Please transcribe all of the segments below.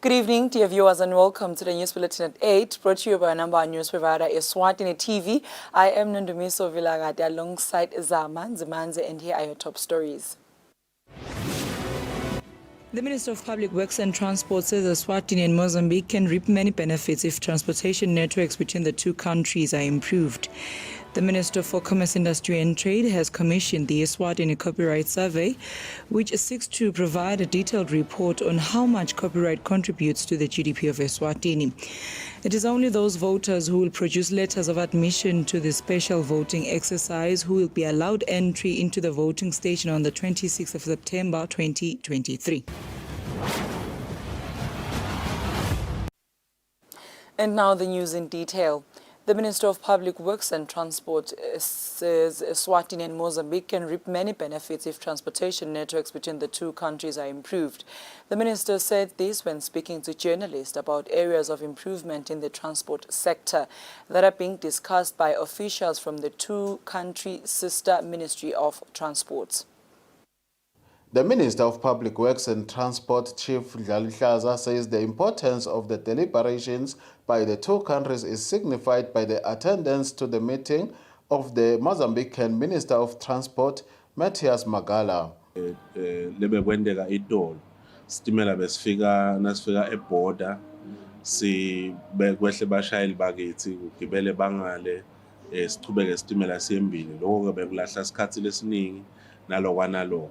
Good evening, dear viewers, and welcome to the News Bulletin at 8, brought to you by number one news provider Eswatini TV. I am Nondumiso Vilagati alongside Zamanzi, and here are your top stories. The Minister of Public Works and Transport says Eswatini and Mozambique can reap many benefits if transportation networks between the two countries are improved. The Minister for Commerce, Industry and Trade has commissioned the Eswatini Copyright Survey, which seeks to provide a detailed report on how much copyright contributes to the GDP of Eswatini. It is only those voters who will produce letters of admission to the special voting exercise who will be allowed entry into the voting station on the 26th of September 2023. And now the news in detail. The Minister of Public Works and Transport says Eswatini and Mozambique can reap many benefits if transportation networks between the two countries are improved. The minister said this when speaking to journalists about areas of improvement in the transport sector that are being discussed by officials from the two-country sister Ministry of Transport. The Minister of Public Works and Transport, Chief Dlalihlaza, says the importance of the deliberations by the two countries is signified by the attendance to the meeting of the Mozambican Minister of Transport, Matthias Magala. Lebekwendeka itolo sitimela besifika nasifika eborder kwehle bashayeli bakithi ugibele bangale sichubeke sitimela siyembili lokho bekulahla isikhathi lesiningi nalokwanaloko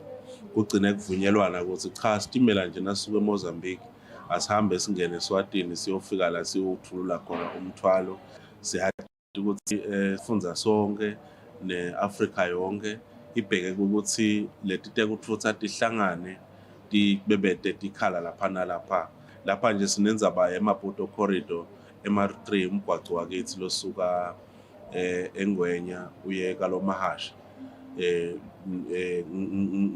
kugcine kuvunyelwana ukuthi cha sitimela nje nasuke eMozambique asihambe singene eSwatini siyofika la siyothulula khona umthwalo siyathi ukuthi sifunza sonke neAfrika yonke ibheke ukuthi leti tekuthutha tihlangane bebete tikhala lapha nalapha lapha nje sinenzaba eMaputo corridor MR3 umgwaqo wakithi losuka eNgwenya uye kaLomahasha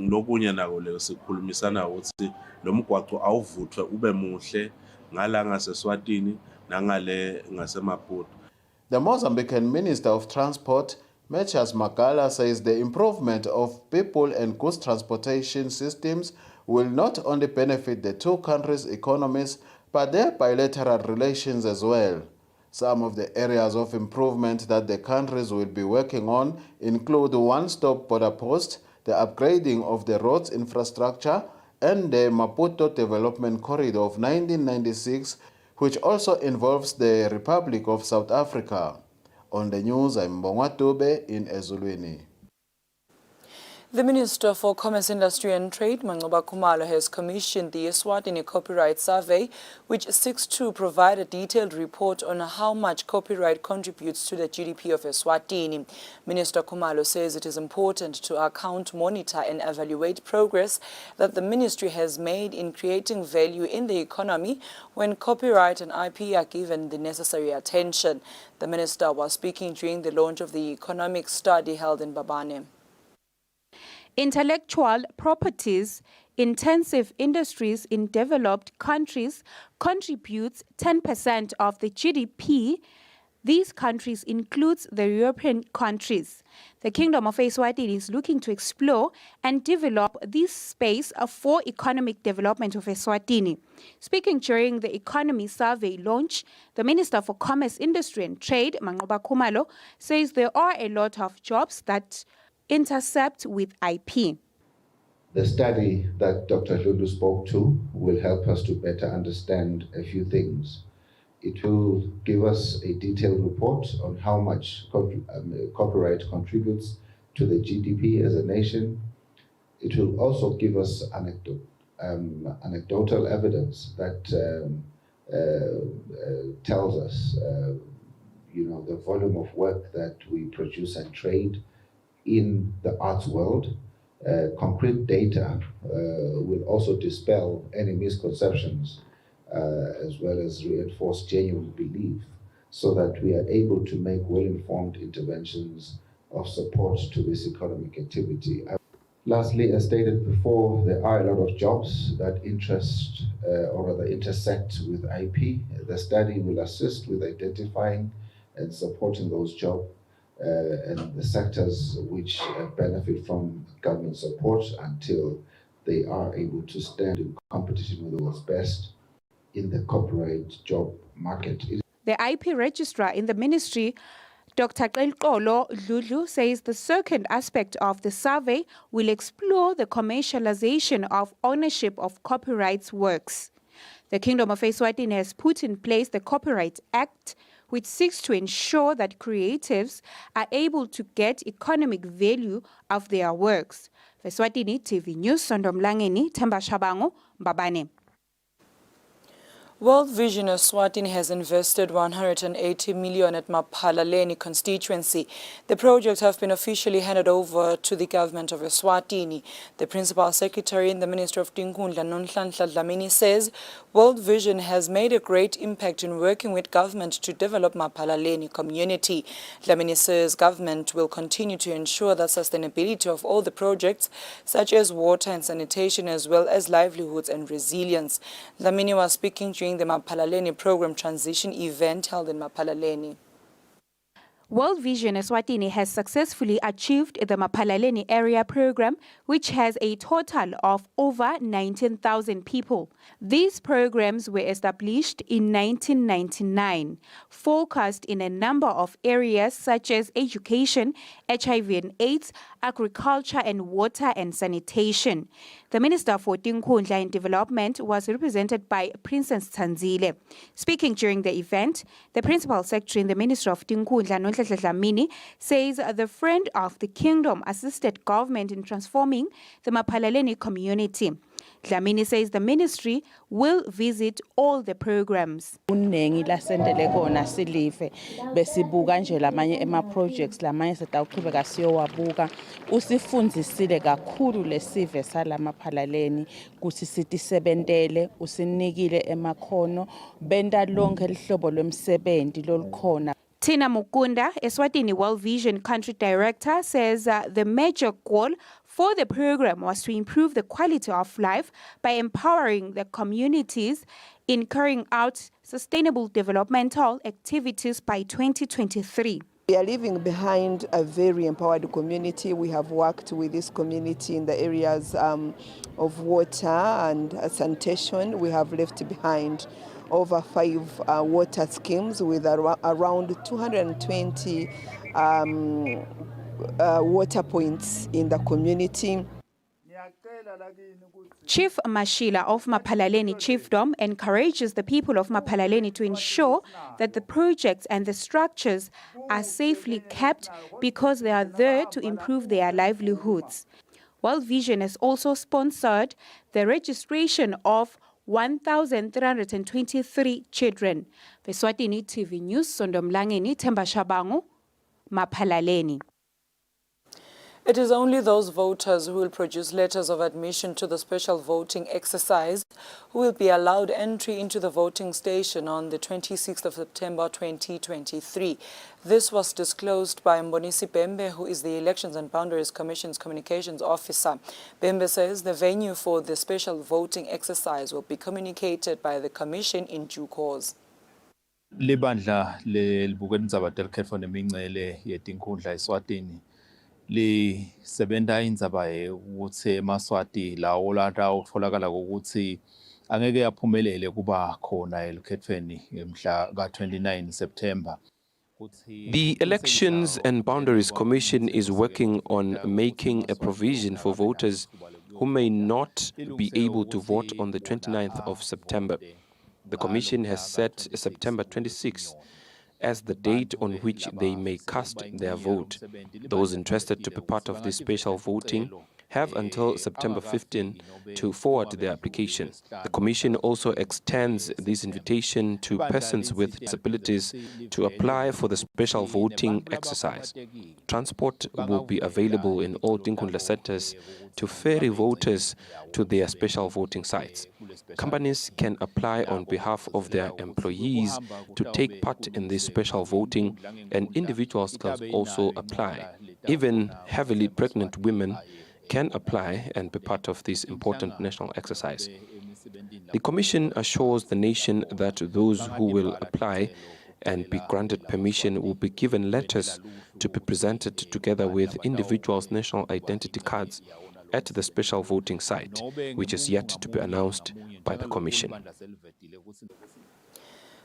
lokunye nako le sikhulumisana ukuthi lo mgwaqo awuvuthwe ube muhle ngala ngaseSwatini nangale ngaseMaputo. The Mozambican Minister of Transport, Matthias Magala, says the improvement of people and goods transportation systems will not only benefit the two countries' economies, but their bilateral relations as well. Some of the areas of improvement that the countries will be working on include one-stop border post, the upgrading of the roads infrastructure, and the Maputo Development Corridor of 1996, which also involves the Republic of South Africa. On the news, I'm Mbongwatube in Eswatini. The Minister for Commerce, Industry and Trade, Mangoba Khumalo, has commissioned the Eswatini Copyright Survey, which seeks to provide a detailed report on how much copyright contributes to the GDP of Eswatini. Minister Khumalo says it is important to account, monitor and evaluate progress that the ministry has made in creating value in the economy when copyright and IP are given the necessary attention. The minister was speaking during the launch of the economic study held in Babane. Intellectual properties intensive industries in developed countries contributes 10% of the GDP. These countries includes the European countries. The Kingdom of Eswatini is looking to explore and develop this space for economic development of Eswatini. Speaking during the economy survey launch, the Minister for Commerce, Industry and Trade, Mangoba Khumalo, says there are a lot of jobs that intercept with IP. The study that Dr. Lulu spoke to will help us to better understand a few things. It will give us a detailed report on how much copyright contributes to the GDP as a nation. It will also give us anecdotal evidence that tells us, the volume of work that we produce and trade in the arts world. Concrete data will also dispel any misconceptions as well as reinforce genuine belief so that we are able to make well-informed interventions of support to this economic activity. Lastly, as stated before, there are a lot of jobs that intersect with IP. The study will assist with identifying and supporting those jobs and the sectors which benefit from government support until they are able to stand in competition with the world's best in the corporate job market. The IP registrar in the ministry, Dr. Qelqolo Dludlu, says the second aspect of the survey will explore the commercialization of ownership of copyright works. The Kingdom of Eswatini has put in place the Copyright Act, which seeks to ensure that creatives are able to get economic value of their works. Eswatini TV News, Sondomlangeni, Themba Shabango, Mbabane. World Vision Eswatini has invested 180 million at Maphalaleni constituency. The projects have been officially handed over to the government of Eswatini. The principal secretary in the Ministry of Tinkhundla, Nonhlanhla Dlamini, says World Vision has made a great impact in working with government to develop Maphalaleni community. Dlamini says government will continue to ensure the sustainability of all the projects, such as water and sanitation, as well as livelihoods and resilience. Dlamini was speaking during the Maphalaleni program transition event held in Maphalaleni. World Vision Eswatini has successfully achieved the Maphalaleni area program, which has a total of over 19,000 people. These programs were established in 1999, focused in a number of areas such as education, HIV and AIDS, agriculture and water and sanitation. The Minister for Tinkhundla and Development was represented by Princess Tanzile. Speaking during the event, the Principal Secretary in the Ministry of Tinkhundla, Nonhlanhla Dlamini, says the Friend of the Kingdom assisted government in transforming the Maphalaleni community. Dlamini says the ministry will visit all the programs. Uningi lasendele kona silive besibuka nje lamanye projects lamanye setawuqhubeka siyowabuka usifundzisile kakhulu lesive salamaphalaleni kuthi sitisebentele usinikile emakhono benta lonke lihlobo lwemsebenzi lolukhona. Tina Mukunda, Eswatini World Vision Country Director, says the major goal for the program was to improve the quality of life by empowering the communities in carrying out sustainable developmental activities by 2023. We are leaving behind a very empowered community. We have worked with this community in the areas of water and sanitation. We have left behind over 5 water schemes with around 220 water points in the community. Chief Mashila of Maphalaleni Chiefdom encourages the people of Maphalaleni to ensure that the projects and the structures are safely kept because they are there to improve their livelihoods. World Vision has also sponsored the registration of 1,323 children. Eswatini TV News, Sondomlangeni, Themba Shabango, Maphalaleni. It is only those voters who will produce letters of admission to the special voting exercise who will be allowed entry into the voting station on the 26th of September 2023. This was disclosed by Mbonisi Bembe, who is the Elections and Boundaries Commission's Communications Officer. Bembe says the venue for the special voting exercise will be communicated by the Commission in due course. Libandla libukela indzaba telikhetfwa nemincele yetinkhundla eSwatini lisebenta indzaba ukuthi eMaswati lawo latawo kutfolakala ukuthi angeke yaphumelele kuba khona elikhethweni mhla ka-29 September. The Elections and Boundaries Commission is working on making a provision for voters who may not be able to vote on the 29th of September. The Commission has set September 26 as the date on which they may cast their vote. Those interested to be part of this special voting have until September 15 to forward their application. The Commission also extends this invitation to persons with disabilities to apply for the special voting exercise. Transport will be available in all Tinkhundla centers to ferry voters to their special voting sites. Companies can apply on behalf of their employees to take part in this special voting, and individuals can also apply. Even heavily pregnant women can apply and be part of this important national exercise. The Commission assures the nation that those who will apply and be granted permission will be given letters to be presented together with individuals' national identity cards at the special voting site, which is yet to be announced by the Commission.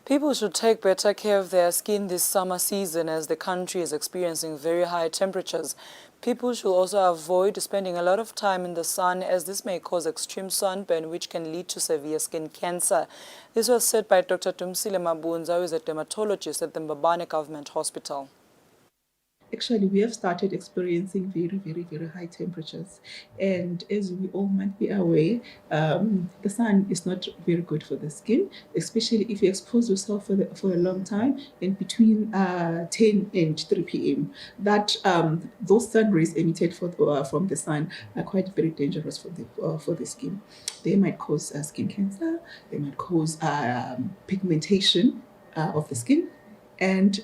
People should take better care of their skin this summer season as the country is experiencing very high temperatures. People should also avoid spending a lot of time in the sun as this may cause extreme sunburn which can lead to severe skin cancer. This was said by Dr. Tumsile Mabunza, who is a dermatologist at the Mbabane Government Hospital. Actually, we have started experiencing very high temperatures. And as we all might be aware, the sun is not very good for the skin, especially if you expose yourself for a long time and between 10 and 3 p.m. That those sun rays emitted from the sun are quite very dangerous for the skin. They might cause skin cancer, they might cause pigmentation of the skin, and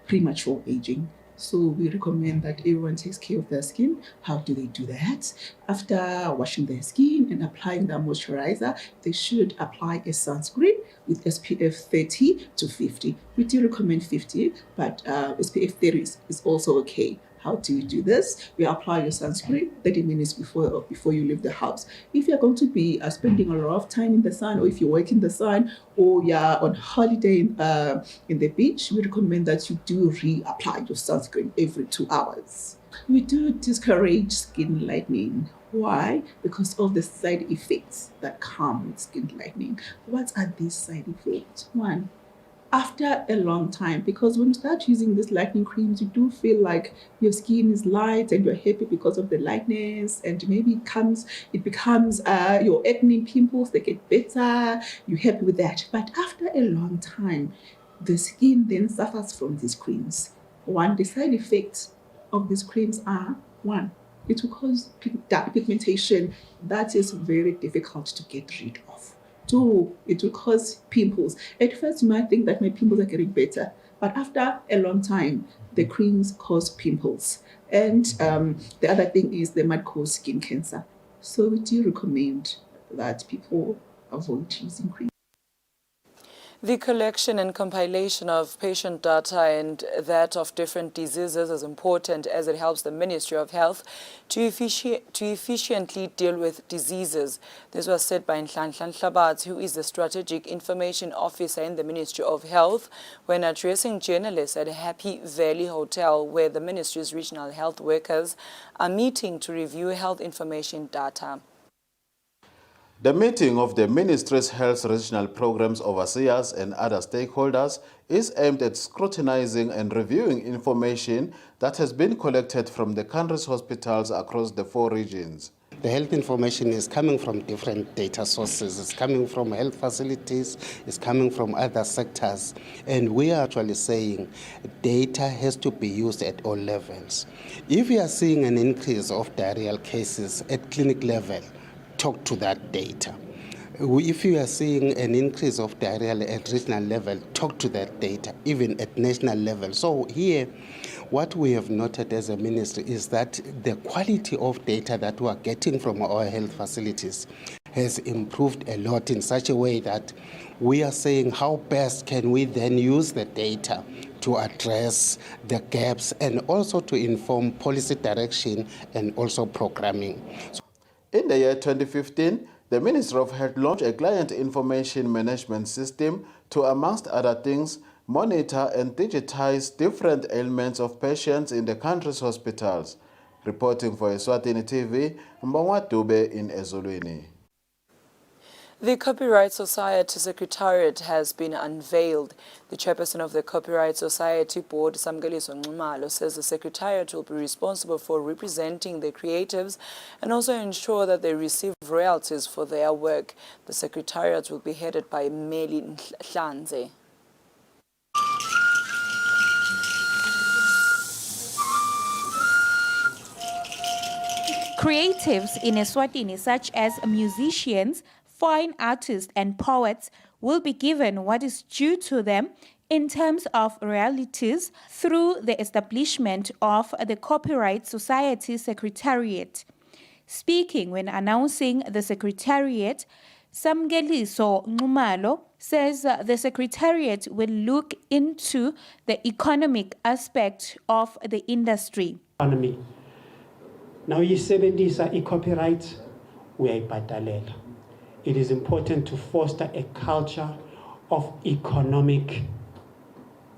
premature aging. So we recommend that everyone takes care of their skin. How do they do that? After washing their skin and applying their moisturizer, they should apply a sunscreen with SPF 30 to 50. We do recommend 50, but SPF 30 is also okay. How do you do this? You apply your sunscreen 30 minutes before you leave the house. If you're going to be spending a lot of time in the sun, or if you work in the sun, or you're on holiday in the beach, we recommend that you do reapply your sunscreen every 2 hours. We do discourage skin lightening. Why? Because of the side effects that come with skin lightening. What are these side effects? One, after a long time, because when you start using these lightening creams, you do feel like your skin is light and you're happy because of the lightness, and maybe it becomes your acne pimples, they get better, you're happy with that. But after a long time, the skin then suffers from these creams. One, the side effects of these creams are, one, it will cause dark pigmentation that is very difficult to get rid of. Two, it will cause pimples. At first, you might think that my pimples are getting better, but after a long time, the creams cause pimples. And the other thing is they might cause skin cancer. So we do recommend that people avoid using creams. The collection and compilation of patient data and that of different diseases is important as it helps the Ministry of Health to efficiently deal with diseases. This was said by Nhlanhla Hlabatsi, who is the Strategic Information Officer in the Ministry of Health, when addressing journalists at Happy Valley Hotel, where the Ministry's regional health workers are meeting to review health information data. The meeting of the Ministry's Health Regional Programs Overseers and other stakeholders is aimed at scrutinizing and reviewing information that has been collected from the country's hospitals across the 4 regions. The health information is coming from different data sources. It's coming from health facilities, it's coming from other sectors. And we are actually saying data has to be used at all levels. If you are seeing an increase of diarrheal cases at clinic level, talk to that data. If you are seeing an increase of diarrhea at regional level, talk to that data, even at national level. So here, what we have noted as a ministry is that the quality of data that we are getting from our health facilities has improved a lot in such a way that we are saying how best can we then use the data to address the gaps and also to inform policy direction and also programming. In the year 2015, the Ministry of Health launched a client information management system to, amongst other things, monitor and digitize different ailments of patients in the country's hospitals. Reporting for Eswatini TV, Mbongwa Dube in Eswatini. The Copyright Society Secretariat has been unveiled. The chairperson of the Copyright Society Board, Samgeliso Nxumalo, says the Secretariat will be responsible for representing the creatives and also ensure that they receive royalties for their work. The Secretariat will be headed by Meli Nhlanze. Creatives in Eswatini, such as musicians, fine artists and poets, will be given what is due to them in terms of royalties through the establishment of the Copyright Society Secretariat. Speaking when announcing the Secretariat, Samgeliso Nxumalo says the Secretariat will look into the economic aspect of the industry. Now yisebenzisa i-copyright uyayibhadalela. It is important to foster a culture of economic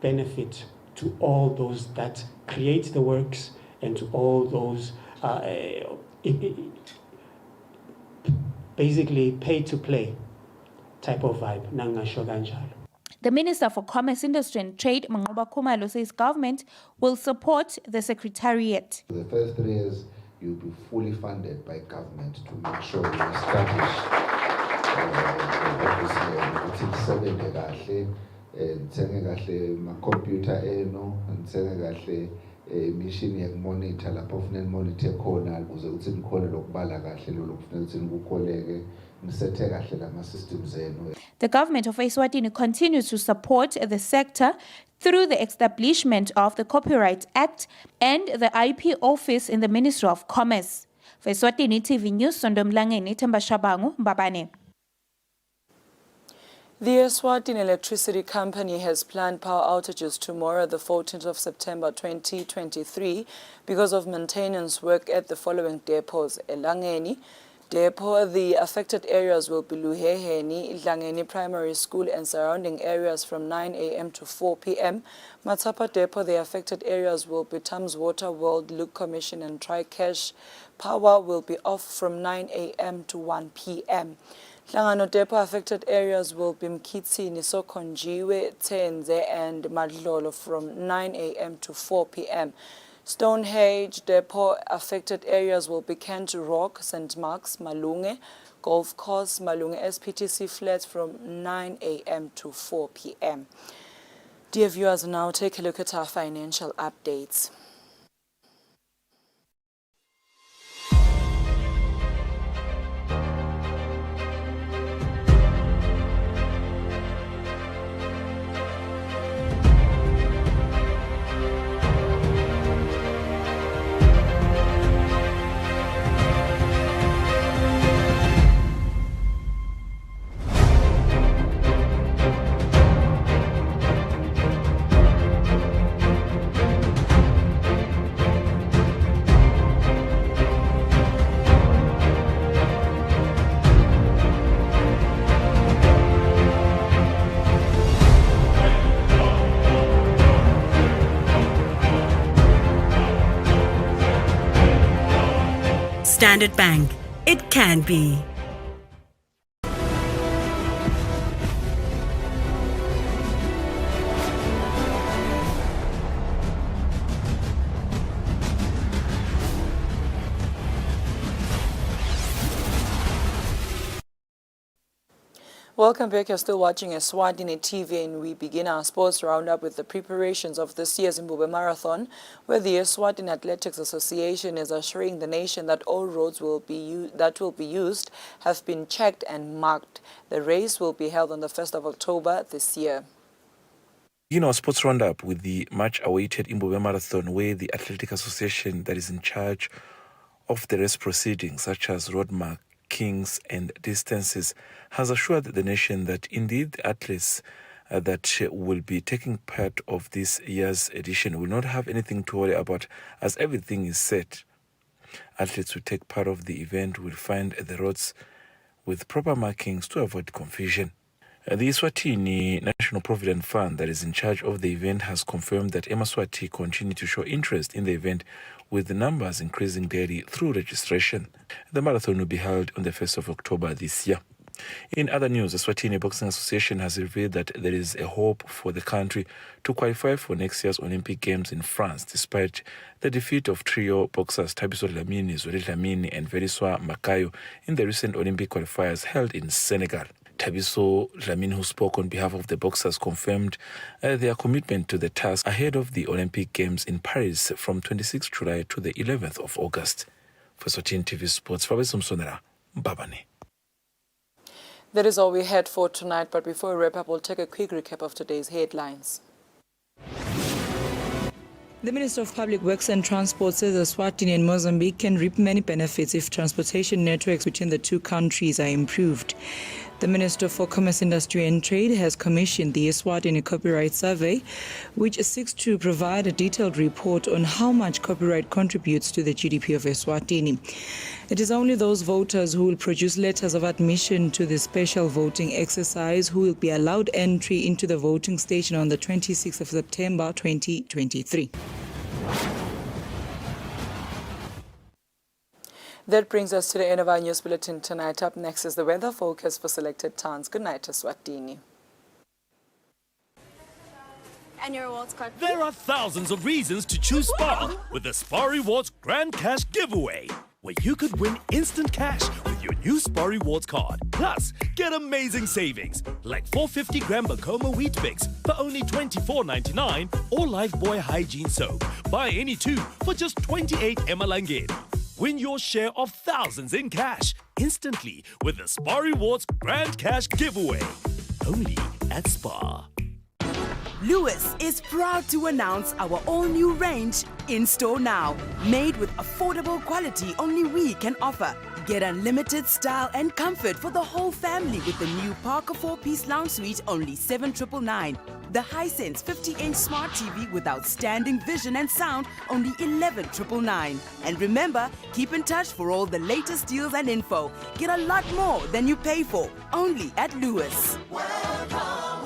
benefit to all those that create the works and to all those basically pay-to-play type of vibe. Nangasho kanjalo. The Minister for Commerce, Industry and Trade, Mangoba Khumalo, says government will support the secretariat. For the first 3 years, you'll be fully funded by government to make sure we establish computer machine yekumonitor lapho kufanele monitor khona ukuze ukuthi nikhone lokubala kahle lo kufanele ukuthi nikukholeke nisethe kahle lama systems enu. The government of Eswatini continues to support the sector through the establishment of the Copyright Act and the IP office in the Ministry of Commerce. For Eswatini TV News, Sondomlangeni Themba Shabangu, Mbabane. The Eswatini Electricity Company has planned power outages tomorrow, the 14th of September 2023, because of maintenance work at the following depots: Elangeni Depot. The affected areas will be Luheheni, Langeni Primary School and surrounding areas from 9 a.m. to 4 p.m. Matapa Depot, the affected areas will be Thames Water World, Luke Commission and Tri-Cash. Power will be off from 9 a.m. to 1 p.m. Hlangano Depot affected areas will be Mkitsini, Sokonjiwe, Tenze and Madlolo from 9 a.m. to 4 p.m. Stonehenge Depot affected areas will be Kent Rock, St. Mark's, Malunge, Golf Course, Malunge SPTC Flats from 9 a.m. to 4 p.m. Dear viewers, now take a look at our financial updates. Standard Bank. It can be. Welcome back. You're still watching Eswatini TV, and we begin our sports roundup with the preparations of this year's Zimbabwe Marathon, where the Eswatini Athletics Association is assuring the nation that all roads will be used have been checked and marked. The race will be held on the 1st of October this year. Begin our sports roundup with the much-awaited Zimbabwe Marathon, where the Athletic Association that is in charge of the race proceedings, such as road markings and distances, has assured the nation that indeed the athletes that will be taking part of this year's edition will not have anything to worry about, as everything is set. Athletes who take part of the event will find the roads with proper markings to avoid confusion. The Eswatini National Provident Fund that is in charge of the event has confirmed that Eswatini continue to show interest in the event, with the numbers increasing daily through registration. The marathon will be held on the 1st of October this year. In other news, the Eswatini Boxing Association has revealed that there is a hope for the country to qualify for next year's Olympic Games in France, despite the defeat of trio boxers Thabiso Dlamini, Zweli Dlamini and Veliswa Makayo in the recent Olympic qualifiers held in Senegal. Thabiso Dlamini, who spoke on behalf of the boxers, confirmed their commitment to the task ahead of the Olympic Games in Paris from 26 July to the 11th of August. For Eswatini TV Sports, Fabrice Msonera, Mbabane. That is all we had for tonight, but before we wrap up, we'll take a quick recap of today's headlines. The Minister of Public Works and Transport says Eswatini and Mozambique can reap many benefits if transportation networks between the two countries are improved. The The Minister for Commerce, Industry and Trade has commissioned the Eswatini Copyright Survey, which seeks to provide a detailed report on how much copyright contributes to the GDP of Eswatini. It is only those voters who will produce letters of admission to the special voting exercise who will be allowed entry into the voting station on the 26th of September 2023. That brings us to the end of our news bulletin tonight. Up next is the weather focus for selected towns. Good night, Eswatini. And your rewards card. There are thousands of reasons to choose Spar with the Spar Rewards Grand Cash Giveaway, where you could win instant cash with your new Spar Rewards card. Plus, get amazing savings like 450-gram Bacoma Wheat Mix for only $24.99 or Lifebuoy Hygiene Soap. Buy any two for just 28 emalangeni. Win your share of thousands in cash instantly with the Spar Rewards Grand Cash Giveaway. Only at Spar. Lewis is proud to announce our all-new range in store now. Made with affordable quality only we can offer. Get unlimited style and comfort for the whole family with the new Parker 4-piece lounge suite, only $7,999. The Hisense 50-inch smart TV with outstanding vision and sound, only $11,999. And remember, keep in touch for all the latest deals and info. Get a lot more than you pay for, only at Lewis. Welcome home.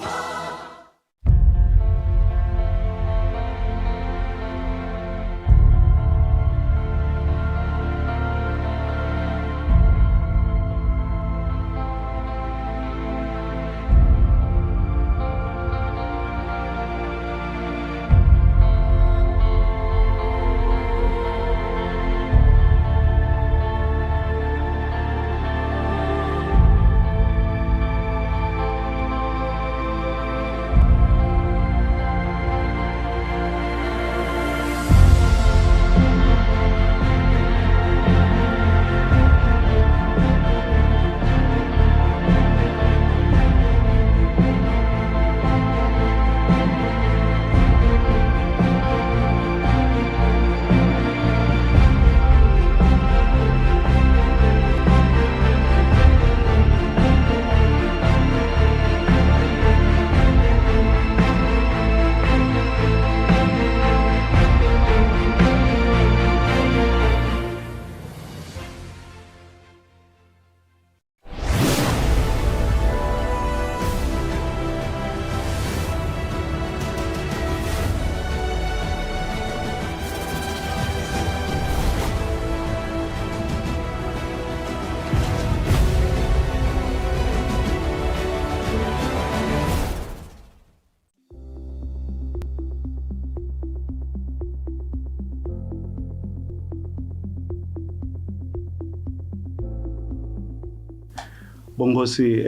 Bongosi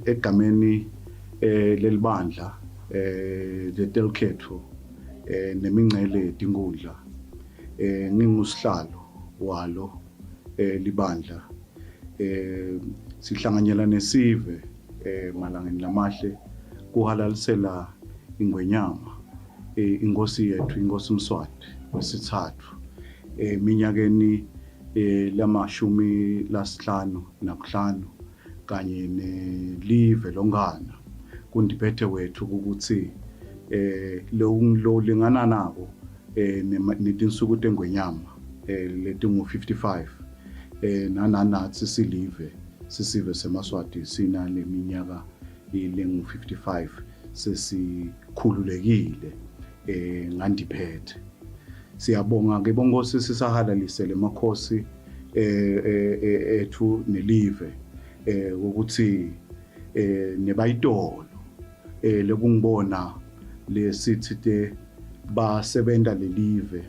egameni lelibandla letelkhetho nemingcele tinkundla ngingusihlalo walo libandla sihlanganyela nesive malangeni lamahle kuhalalisela ingwenyama inkosi yethu inkosi Mswati wesithathu minyakeni lamashumi lasihlanu nakuhlanu kanye nelive longana kundiphethe wethu ukuthi lo lingana nabo netinsuku tengwenyama letingu 55 nananathi sisive seMaswati sina leminyaka ilengu 55 sesikhululekile ngandiphethe. Siyabonga ke bongosi sisahalalisele emakhosi ethu nelive ukuthi nebayitolo lekungibona lesithi te basebenta lelive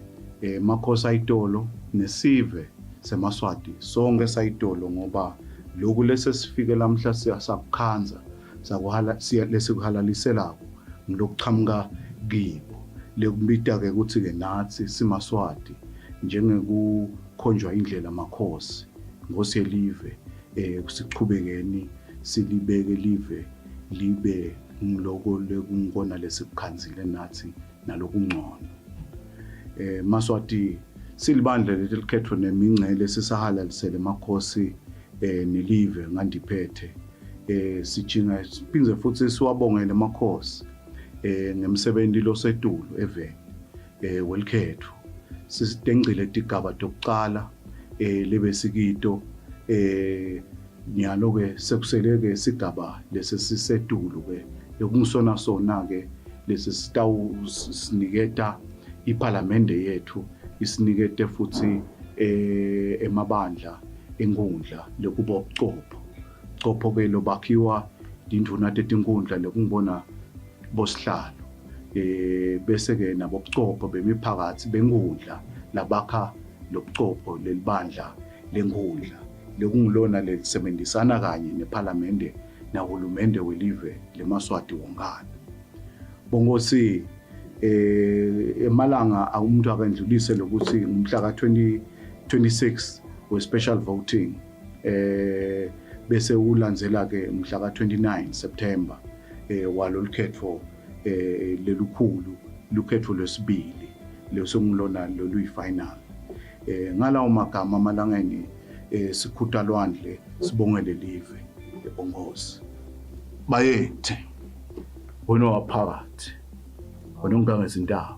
makhosi ayitolo nesive seMaswati sonke sayitolo ngoba lokhu lesesifike lamhla siyasakukhanza sakuhala lesikuhalaliselako ngilokuqhamuka kibo lekubita ke ukuthi ke nathi siMaswati njengekukhonjwa indlela makhosi ngosi yelive sichubekeni silibeke live libe ngiloko lekungona lesikukhanzile nathi nalokungcono Maswati silibandla lelikhethwa nemingcele sisahalalisele makhosi nelive ngandiphethe sijinga siphindze futhi siwabongele amakhosi ngemsebenzi losetulu eveni welkhethu sisidengcile tigaba tokuqala lebe sikito nyalo ke sekuseleke sigaba lesesisetulu ke yokungisona sona ke lesi sitawu siniketa iparlamente yethu isinikete futhi emabandla enkundla lekuba ubucopho ke lobakhiwa induna tetinkundla lekungibona bosihlalo bese ke nabobucopho bemiphakathi benkundla labakha lobucopho lelibandla lenkundla lekungilona lelisebenzisana kanye neparlamente nahulumende welive leMaswati wonkana bongosi emalanga umuntu akandlulise lokuthi ngumhla ka-26 we-special voting bese ulandzela ke umhla ka-29 September walolukhetfo lelukhulu lukhetfo lwesibili lesongilona loluyi-final ngalawo magama amalangeni sikhutha lwandle sibongele live ebongosi bayethe wena waphakathi wena ungangezindaba